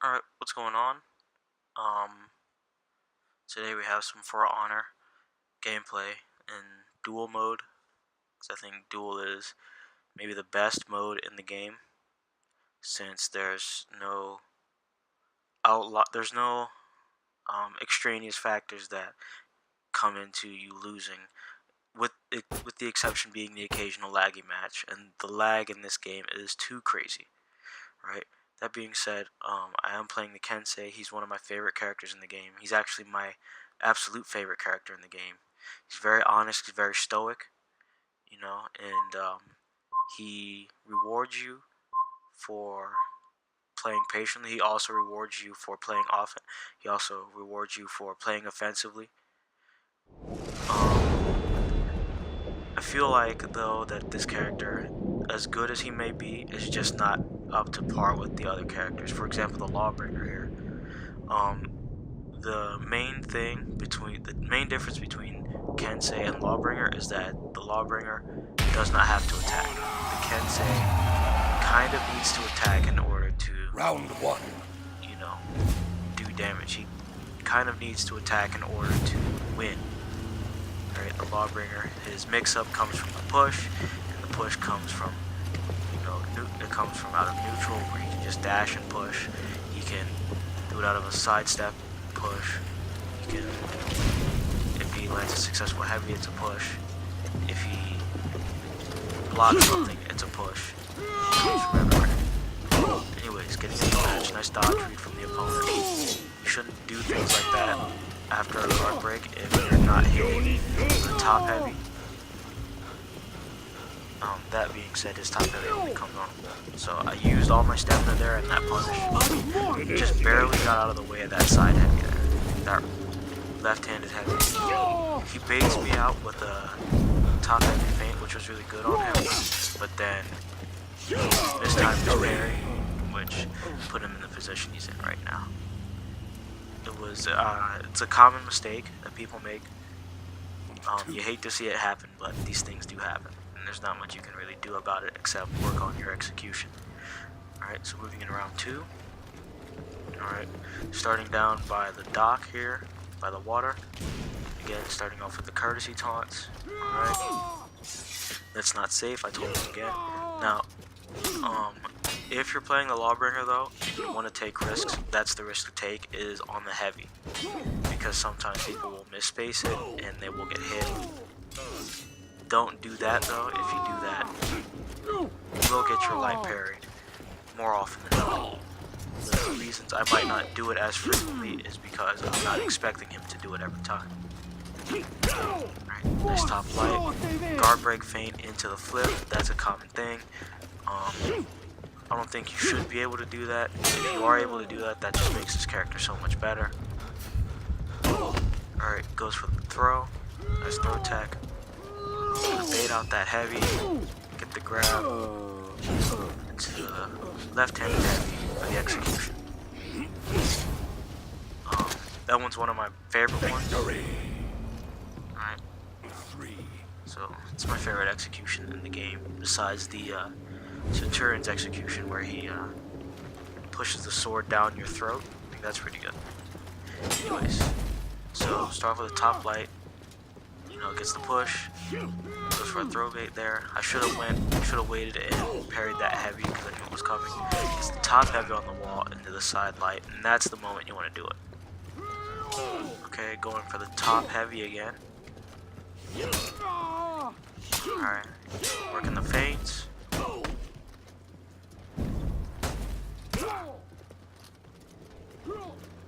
Alright, what's going on? Um, Today we have some For Honor gameplay in duel mode, because I think duel is maybe the best mode in the game, since there's no extraneous factors that come into you losing, with the exception being the occasional laggy match, and the lag in this game is too crazy, right? That being said, I am playing the Kensei. He's one of my favorite characters in the game. He's actually my absolute favorite character in the game. He's very honest. He's very stoic, and he rewards you for playing patiently. He also rewards you for playing offense. He also rewards you for playing offensively. I feel like, though, that this character, as good as he may be, is just not up to par with the other characters. For example, the Lawbreaker here. The main difference between Kensei and Lawbreaker is that the Lawbreaker does not have to attack. The Kensei kind of needs to attack in order to Round one. do damage. He kind of needs to attack in order to win. Alright, the Lawbringer, his mix-up comes from the push, and the push comes from, it comes from out of neutral, where he can just dash and push. He can do it out of a sidestep, push. He can, if he lands a successful heavy, it's a push. If he blocks something, it's a push. It comes from everywhere. Anyways, getting into the match, nice dodge read from the opponent. You shouldn't do things like that after a guard break if you're not hitting the top heavy. That being said, his top heavy only comes on. So I used all my stamina there, and that punish just barely got out of the way of that side heavy there. That left-handed heavy. He baits me out with a top heavy feint, which was really good on him. But then this time his parry, which put him in the position he's in right now. It's a common mistake that people make. You hate to see it happen, but these things do happen, and there's not much you can really do about it except work on your execution. Alright, so moving in round two. Alright, starting down by the dock here, by the water. Again, starting off with the courtesy taunts. Alright, that's not safe, I told you again. Now, if you're playing the Lawbringer though, and you want to take risks, that's the risk to take, is on the heavy. Because sometimes people will misspace it and they will get hit. Don't do that though. If you do that, you will get your light parried more often than not. The reasons I might not do it as frequently is because I'm not expecting him to do it every time. Alright, nice top light. Guard break feint into the flip, that's a common thing. I don't think you should be able to do that. If you are able to do that, that just makes this character so much better. Alright, goes for the throw. Nice throw attack. Bait out that heavy. Get the grab. Into the left-handed heavy for the execution. That one's one of my favorite ones. Alright. So, it's my favorite execution in the game, besides the Centurion's execution, where he pushes the sword down your throat. I think that's pretty good. Anyways, so start with a top light. Gets the push. Goes for a throw bait there. I should have waited and parried that heavy because I knew it was coming. Gets the top heavy on the wall into the side light, and that's the moment you want to do it. Okay, going for the top heavy again. Alright, working the feints.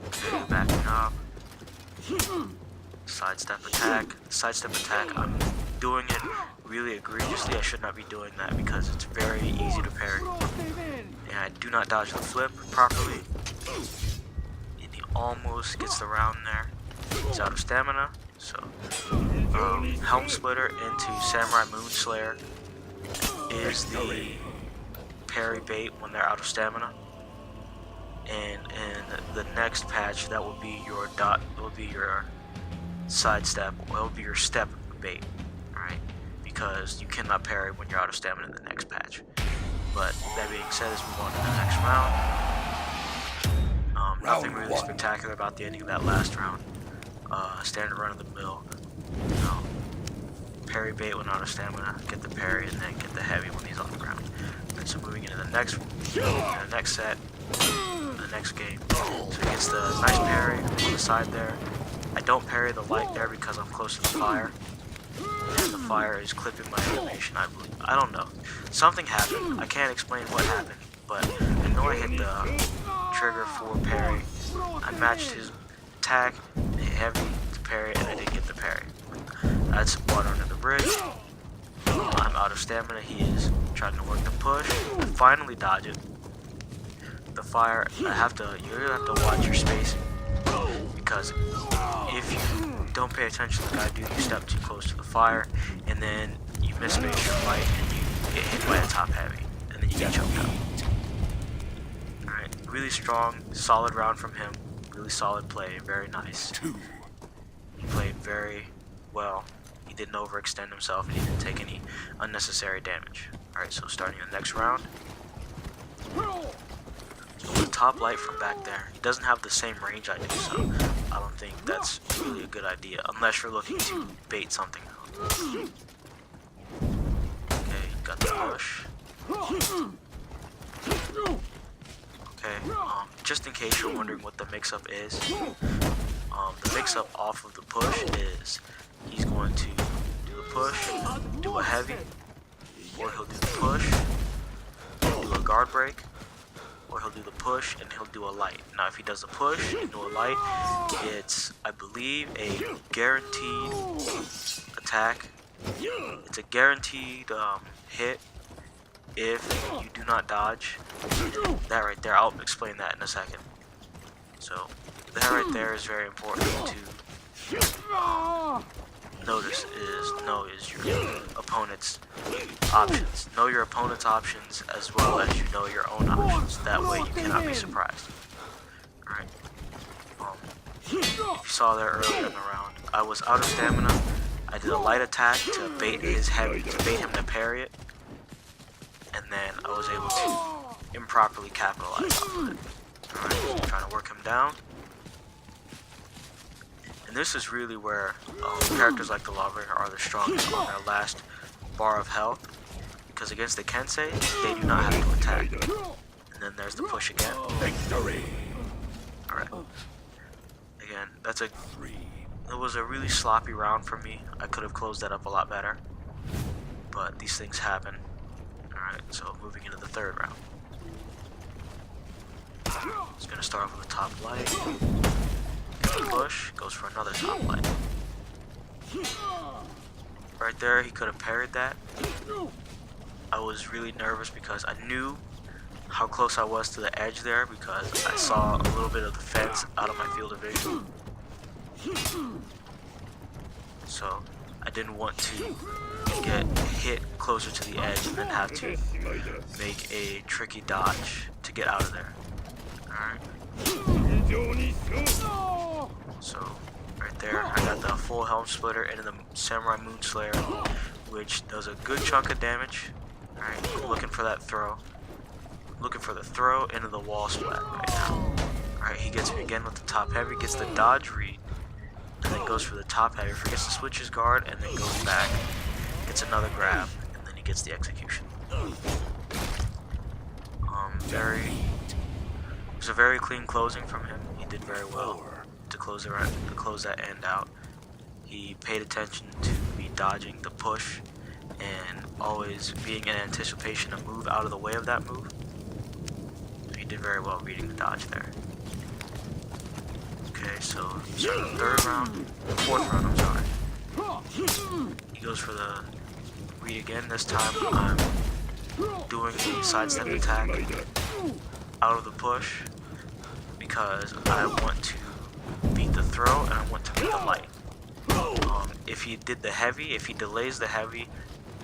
Okay, backing up. Sidestep attack. Sidestep attack, I'm doing it really egregiously. I should not be doing that because it's very easy to parry. And I do not dodge the flip properly. And he almost gets the round there. He's out of stamina. So, Helm Splitter into Samurai Moonslayer is the parry bait when they're out of stamina. And in the next patch, that will be your sidestep. Well, it'll be your step bait, alright? Because you cannot parry when you're out of stamina in the next patch. But that being said, let's move on to the next round. Nothing really spectacular about the ending of that last round. Standard run of the mill. You know, parry bait when out of stamina, get the parry, and then get the heavy when he's on the ground. And so moving into the next set, the next game. So he gets the nice parry on the side there. I don't parry the light there because I'm close to the fire. And the fire is clipping my animation, I believe. I don't know. Something happened. I can't explain what happened, but I know I hit the trigger for parry. I matched his attack, the heavy, to parry, and I didn't get the parry. That's water under the bridge. I'm out of stamina. He is trying to work the push. I finally dodge it. The fire, you're gonna have to watch your spacing, because if you don't pay attention like I do, you step too close to the fire, and then you misspace your fight, and you get hit by a top heavy, and then you get choked out. Alright, really strong, solid round from him. Really solid play, very nice. He played very well. He didn't overextend himself, and he didn't take any unnecessary damage. Alright, so starting the next round. So with top light from back there, he doesn't have the same range I do, so I don't think that's really a good idea, unless you're looking to bait something out. Okay, got the push. Okay, just in case you're wondering what the mix-up is, the mix-up off of the push is he's going to do the push, do a heavy, or he'll do the push, do a guard break, or he'll do the push and he'll do a light. Now if he does the push and do a light, it's, I believe, a guaranteed attack. It's a guaranteed hit if you do not dodge. And that right there, I'll explain that in a second. So that right there is very important to notice, is your opponent's options. Know your opponent's options as well as you know your own options. That way you cannot be surprised. Alright. If you saw there earlier in the round, I was out of stamina. I did a light attack to bait his heavy, to bait him to parry it. And then I was able to improperly capitalize off of it. Alright, so trying to work him down. And this is really where characters like the Lawbreaker are the strongest on their last bar of health, because against the Kensei, they do not have to attack. And then there's the push again. Victory! Alright. Again, it was a really sloppy round for me. I could have closed that up a lot better, but these things happen. Alright, so moving into the third round. It's gonna start off with a top light. Push, goes for another top light. Right there, he could have parried that. I was really nervous because I knew how close I was to the edge there, because I saw a little bit of the fence out of my field of vision. So I didn't want to get hit closer to the edge and then have to make a tricky dodge to get out of there. Alright. So, right there, I got the full helm splitter into the Samurai Moonslayer, which does a good chunk of damage. Alright, looking for that throw. Looking for the throw into the wall splat right now. Alright, he gets me again with the top heavy, gets the dodge read, and then goes for the top heavy, forgets to switch his guard, and then goes back, gets another grab, and then he gets the execution. It was a very clean closing from him. He did very well to close that end out. He paid attention to me dodging the push and always being in anticipation to move out of the way of that move. He did very well reading the dodge there. Okay, so fourth round, I'm sorry. He goes for the read again. This time I'm doing the sidestep attack out of the push because I want to beat the throw and I want to beat the light. If he did the heavy, if he delays the heavy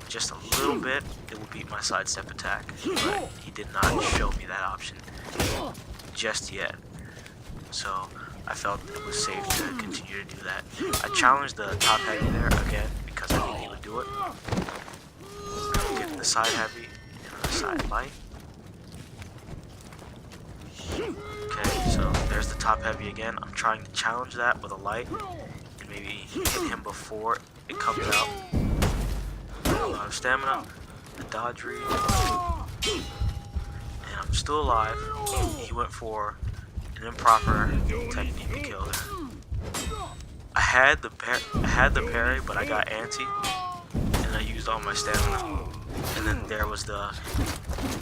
just a little bit, it will beat my sidestep attack. But he did not show me that option just yet. So I felt it was safe to continue to do that. I challenged the top heavy there again because I knew he would do it. Get the side heavy and the side light. Okay, so there's the top heavy again. I'm trying to challenge that with a light and maybe hit him before it comes out. A lot of stamina, the dodge read, and I'm still alive. He went for an improper technique to kill there. I had the parry, but I got anti, and I used all my stamina. And then there was the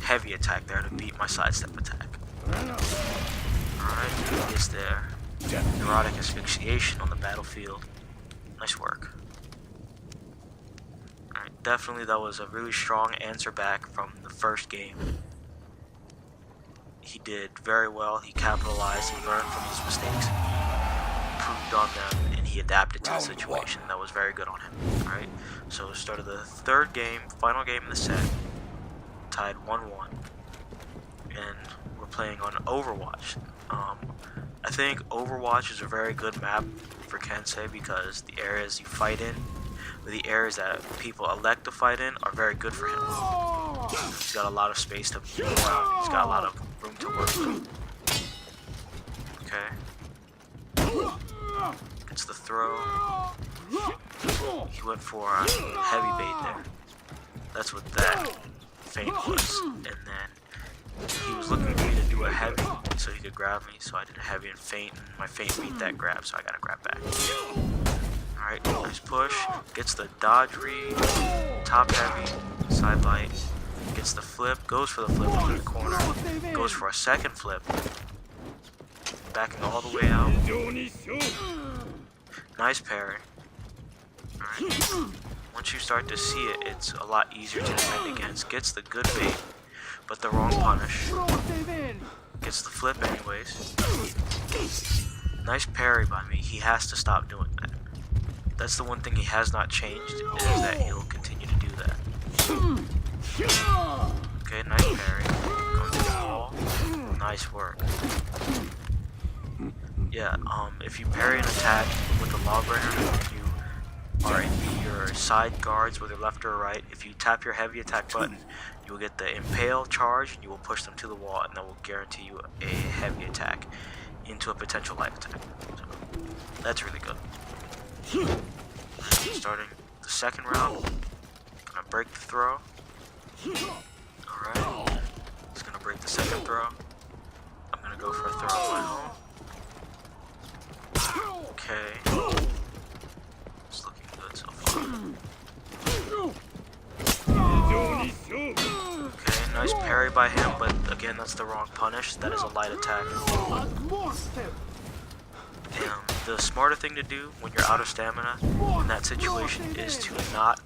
heavy attack there to beat my sidestep attack. Alright, he gets there. Neurotic asphyxiation on the battlefield. Nice work. Alright, definitely that was a really strong answer back from the first game. He did very well. He capitalized and learned from his mistakes. Improved on them, and he adapted to the situation. That was very good on him. Alright, so start of the third game, final game in the set, tied 1-1, and we're playing on Overwatch. I think Overwatch is a very good map for Kensei because the areas you fight in, or the areas that people elect to fight in, are very good for him. He's got a lot of space to move around. He's got a lot of room to work with. Okay. Gets the throw. He went for a heavy bait there. That's what that feint was. And then he was looking for me to do a heavy so he could grab me. So I did a heavy and feint, and my feint beat that grab, so I gotta grab back. Alright, nice push. Gets the dodge read. Top heavy. Side light. Gets the flip. Goes for the flip into the corner. Goes for a second flip. Backing all the way out. Nice parry. Alright. Once you start to see it, it's a lot easier to defend against. Gets the good bait, but the wrong punish. Gets the flip anyways. Nice parry by me. He has to stop doing that. That's the one thing he has not changed, is that he'll continue to do that. Okay, nice parry. Going to the wall. Nice work. Yeah, if you parry an attack with the Lawbreaker, if you are in your side guards, whether left or right, if you tap your heavy attack button, you will get the impale charge, and you will push them to the wall, and that will guarantee you a heavy attack into a potential light attack. So, that's really good. Starting the second round, gonna break the throw. Alright, just gonna break the second throw. I'm gonna go for a throw of my own. Okay. It's looking good so far. Okay, nice parry by him, but again, that's the wrong punish. That is a light attack. And the smarter thing to do when you're out of stamina in that situation is to not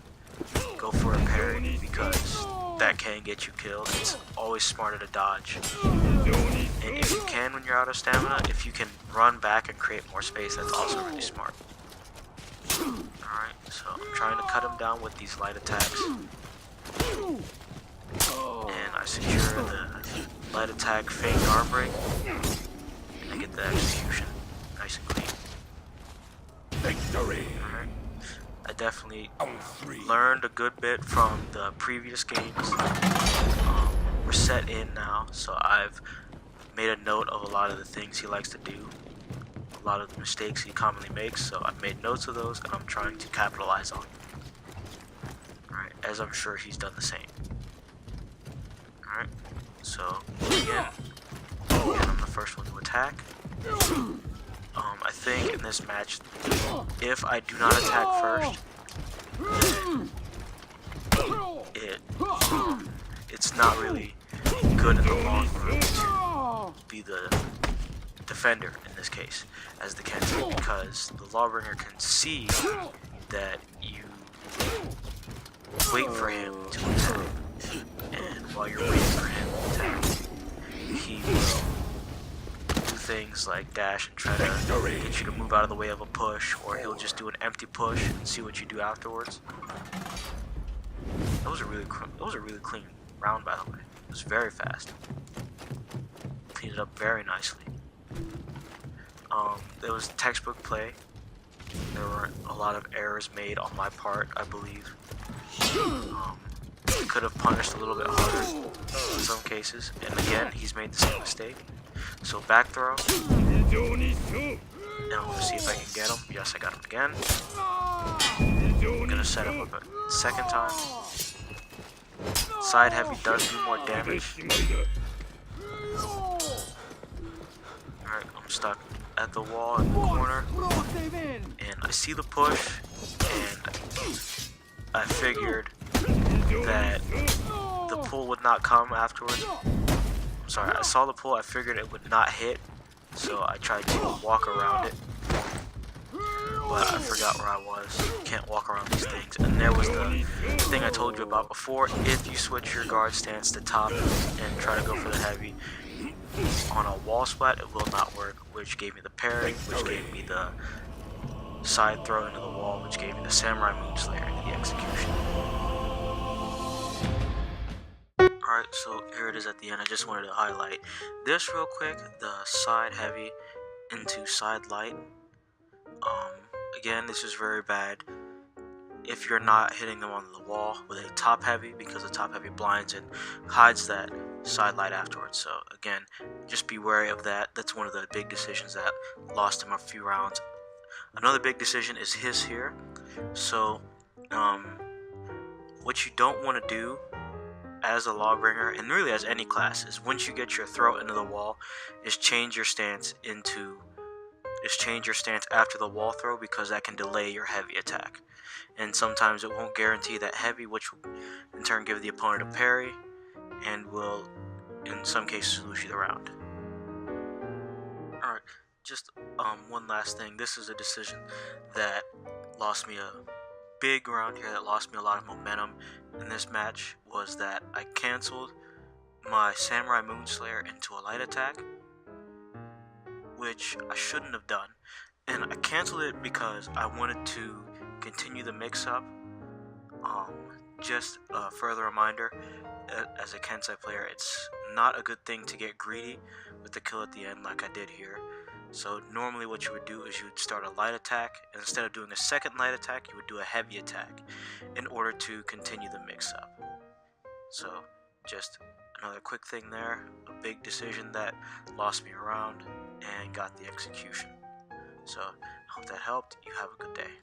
go for a parry, because that can get you killed. It's always smarter to dodge. And if you can, when you're out of stamina, if you can run back and create more space, that's also really smart. Alright, so I'm trying to cut him down with these light attacks. And I secure the light attack feint arm break. And I get the execution nice and clean. Victory! Alright. I definitely learned a good bit from the previous games. We're set in now, so I've made a note of a lot of the things he likes to do, a lot of the mistakes he commonly makes, so I've made notes of those and I'm trying to capitalize on. Alright, as I'm sure he's done the same. Alright, so again, I'm the first one to attack. I think in this match, if I do not attack first, it's not really good in the long run to be the defender in this case, as the Kensei, because the Lawbreaker can see that you wait for him to attack, and while you're waiting for him to attack, he will do things like dash and try to get you to move out of the way of a push, or he'll just do an empty push and see what you do afterwards. That was a really clean round, by the way. It was very fast. Cleaned it up very nicely. It was textbook play. There were a lot of errors made on my part, I believe. I could have punished a little bit harder in some cases, and again, he's made the same mistake. So back throw, Now I'm gonna see if I can get him. Yes, I got him again. I'm gonna set him up a second time. Side heavy does do more damage. Alright, I'm stuck at the wall in the corner. And I see the push, and I figured that the pull would not come afterwards. I'm sorry, I saw the pull, I figured it would not hit, so I tried to walk around it. But I forgot where I was. You can't walk around these things. And there was the thing I told you about before. If you switch your guard stance to top and try to go for the heavy on a wall splat, it will not work, which gave me the parry, which gave me the side throw into the wall, which gave me the samurai moonslayer into the execution. Alright, so here it is at the end. I just wanted to highlight this real quick, the side heavy into side light. Again, this is very bad if you're not hitting them on the wall with a top heavy, because the top heavy blinds and hides that side light afterwards. So again, just be wary of that. That's one of the big decisions that lost him a few rounds. Another big decision is his here. So what you don't want to do as a Lawbreaker, and really as any class, is once you get your throat into the wall, is change your stance after the wall throw, because that can delay your heavy attack. And sometimes it won't guarantee that heavy, which will in turn give the opponent a parry, and will in some cases lose you the round. Alright, just one last thing. This is a decision that lost me a big round here, that lost me a lot of momentum in this match, was that I canceled my Samurai Moonslayer into a light attack, which I shouldn't have done. And I canceled it because I wanted to continue the mix-up. Just a further reminder, as a Kensei player, it's not a good thing to get greedy with the kill at the end like I did here. So normally what you would do is you would start a light attack, and instead of doing a second light attack, you would do a heavy attack in order to continue the mix-up. So just another quick thing there, a big decision that lost me around and got the execution. So I hope that helped. You have a good day.